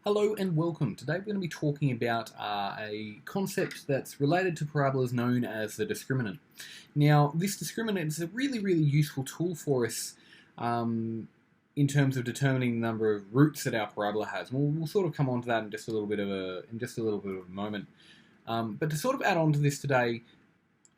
Hello and welcome. Today we're going to be talking about a concept that's related to parabolas known as the discriminant. Now, this discriminant is a really useful tool for us in terms of determining the number of roots that our parabola has. We'll sort of come on to that in just a little bit of a moment. But to sort of add on to this today,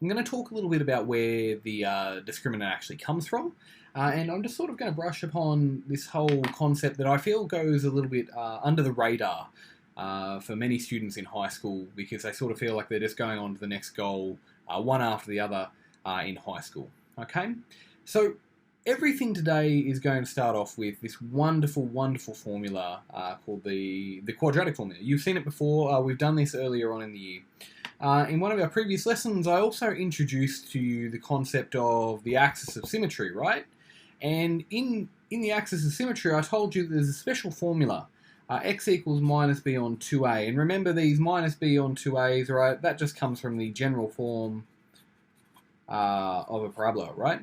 I'm going to talk a little bit about where the discriminant actually comes from. And I'm just sort of going to brush upon this whole concept that I feel goes a little bit under the radar for many students in high school, because they sort of feel like they're just going on to the next goal, one after the other in high school. Okay? So everything today is going to start off with this wonderful formula called the quadratic formula. You've seen it before. We've done this earlier on in the year. In one of our previous lessons, I also introduced to you the concept of the axis of symmetry, right? And in the axis of symmetry, I told you there's a special formula, x equals minus b on 2a. And remember these minus b on 2a's, right? That just comes from the general form of a parabola, right?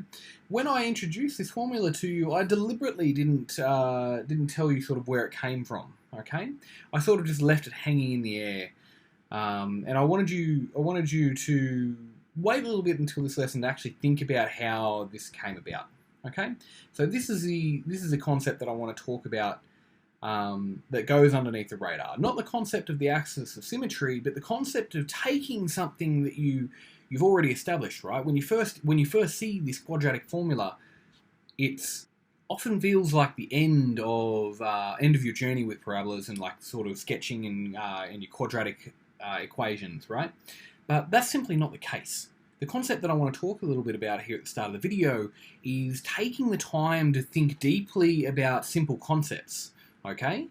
When I introduced this formula to you, I deliberately didn't tell you sort of where it came from, okay? I sort of just left it hanging in the air. And I wanted you to wait a little bit until this lesson to actually think about how this came about. Okay, so this is a concept that I want to talk about that goes underneath the radar. Not the concept of the axis of symmetry, but the concept of taking something that you've already established. Right? When you first see this quadratic formula, it's often feels like the end of your journey with parabolas and like sort of sketching in your quadratic equations, right? But that's simply not the case. The concept that I want to talk a little bit about here at the start of the video is taking the time to think deeply about simple concepts, okay?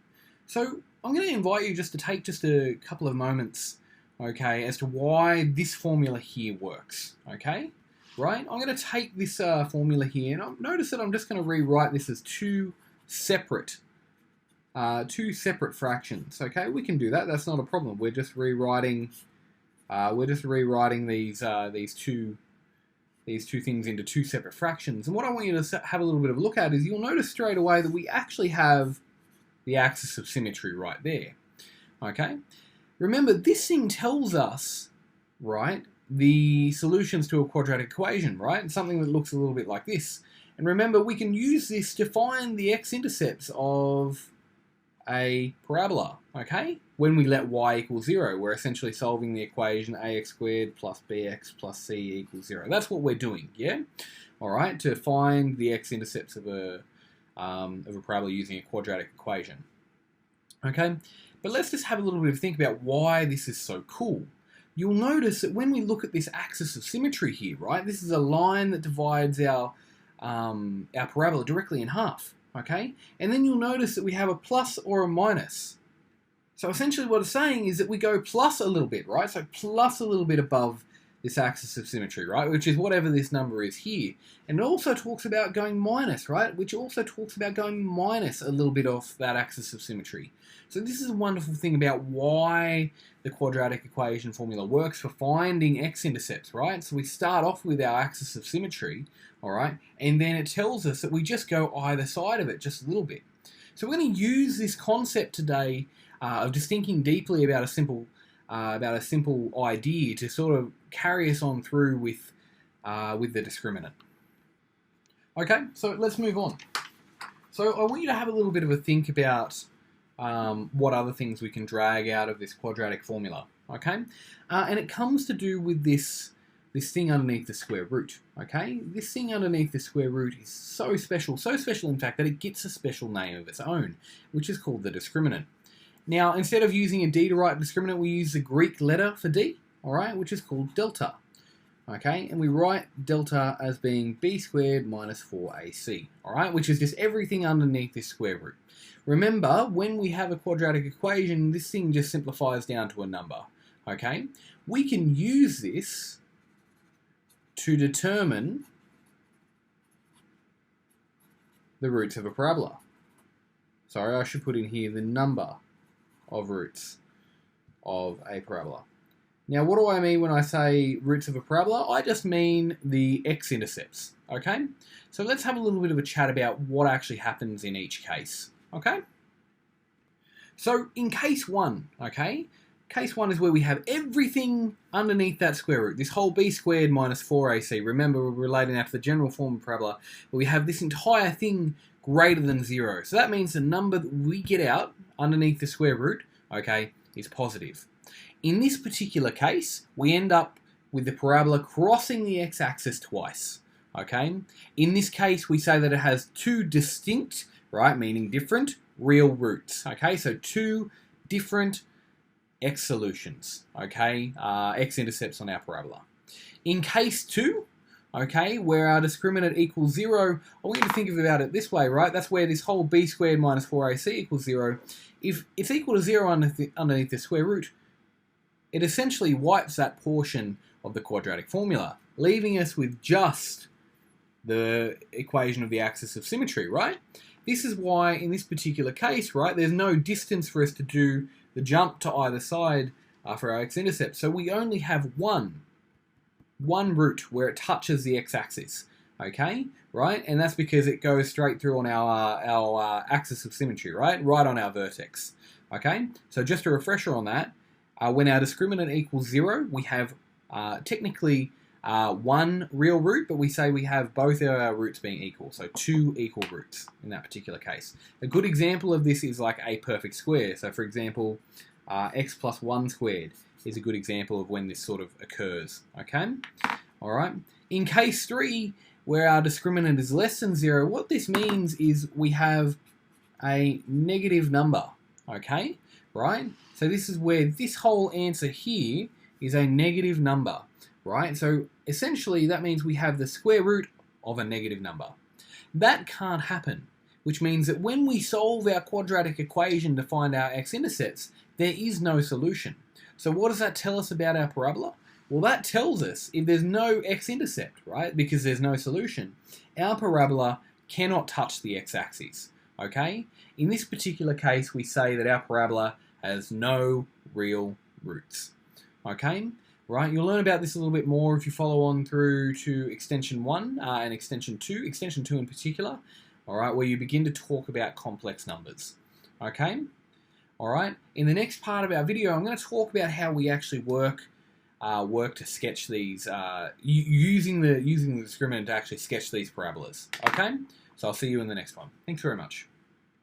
So I'm going to invite you just to take just a couple of moments, okay, as to why this formula here works, okay? Right? I'm going to take this formula here, and notice that I'm just going to rewrite this as two separate fractions, okay? We can do that. That's not a problem. We're just rewriting these two things into two separate fractions. And what I want you to have a little bit of a look at is you'll notice straight away that we actually have the axis of symmetry right there. Okay? Remember, this thing tells us, right, the solutions to a quadratic equation, right? And something that looks a little bit like this. And remember, we can use this to find the x-intercepts of a parabola, okay? When we let y equal 0, we're essentially solving the equation ax squared plus bx plus c equals 0. That's what we're doing, yeah? All right, to find the x-intercepts of a parabola using a quadratic equation, okay? But let's just have a little bit of think about why this is so cool. You'll notice that when we look at this axis of symmetry here, right, this is a line that divides our parabola directly in half. Okay, and then you'll notice that we have a plus or a minus. So essentially what it's saying is that we go plus a little bit, right? So plus a little bit above this axis of symmetry, right? Which is whatever this number is here. And it also talks about going minus, right? Which also talks about going minus a little bit off that axis of symmetry. So this is a wonderful thing about why the quadratic equation formula works for finding x-intercepts, right? So we start off with our axis of symmetry, all right? And then it tells us that we just go either side of it just a little bit. So we're going to use this concept today of just thinking deeply about a simple idea to sort of carry us on through with the discriminant. Okay, so let's move on. So I want you to have a little bit of a think about what other things we can drag out of this quadratic formula, okay? And it comes to do with this thing underneath the square root, okay? This thing underneath the square root is so special in fact that it gets a special name of its own, which is called the discriminant. Now, instead of using a d to write discriminant, we use the Greek letter for d, all right, which is called delta, okay? And we write delta as being b squared minus 4ac, all right, which is just everything underneath this square root. Remember, when we have a quadratic equation, this thing just simplifies down to a number, okay? We can use this to determine the roots of a parabola. Sorry, I should put in here the number of roots of a parabola. Now, what do I mean when I say roots of a parabola? I just mean the x-intercepts, okay? So let's have a little bit of a chat about what actually happens in each case, okay? So in case 1, okay, case 1 is where we have everything underneath that square root, this whole b squared minus 4ac. Remember, we're relating that to the general form of parabola, but we have this entire thing greater than 0. So that means the number that we get out underneath the square root, okay, is positive. In this particular case, we end up with the parabola crossing the x-axis twice, okay? In this case, we say that it has two distinct, right, meaning different, real roots, okay? So two different x solutions, okay? X-intercepts on our parabola. In case 2, okay, where our discriminant equals 0, I want you to think about it this way, right? That's where this whole b squared minus 4ac equals 0. If it's equal to 0 underneath the square root, it essentially wipes that portion of the quadratic formula, leaving us with just the equation of the axis of symmetry, right? This is why, in this particular case, right, there's no distance for us to do the jump to either side for our x-intercept. So we only have one root where it touches the x-axis, okay, right? And that's because it goes straight through on our axis of symmetry, right on our vertex, okay? So just a refresher on that, when our discriminant equals 0, we have technically one real root, but we say we have both of our roots being equal, so two equal roots in that particular case. A good example of this is like a perfect square. So for example, x plus 1 squared is a good example of when this sort of occurs, okay? All right. In case 3, where our discriminant is less than 0, what this means is we have a negative number, okay? Right? So this is where this whole answer here is a negative number, right? So essentially that means we have the square root of a negative number. That can't happen, which means that when we solve our quadratic equation to find our x-intercepts, there is no solution. So what does that tell us about our parabola? Well, that tells us if there's no x-intercept, right, because there's no solution, our parabola cannot touch the x-axis, okay? In this particular case, we say that our parabola has no real roots, okay? Right, you'll learn about this a little bit more if you follow on through to extension 1 and extension 2 in particular, all right, where you begin to talk about complex numbers, okay? All right, in the next part of our video, I'm going to talk about how we actually work to sketch these, using the discriminant to actually sketch these parabolas, okay? So I'll see you in the next one. Thanks very much.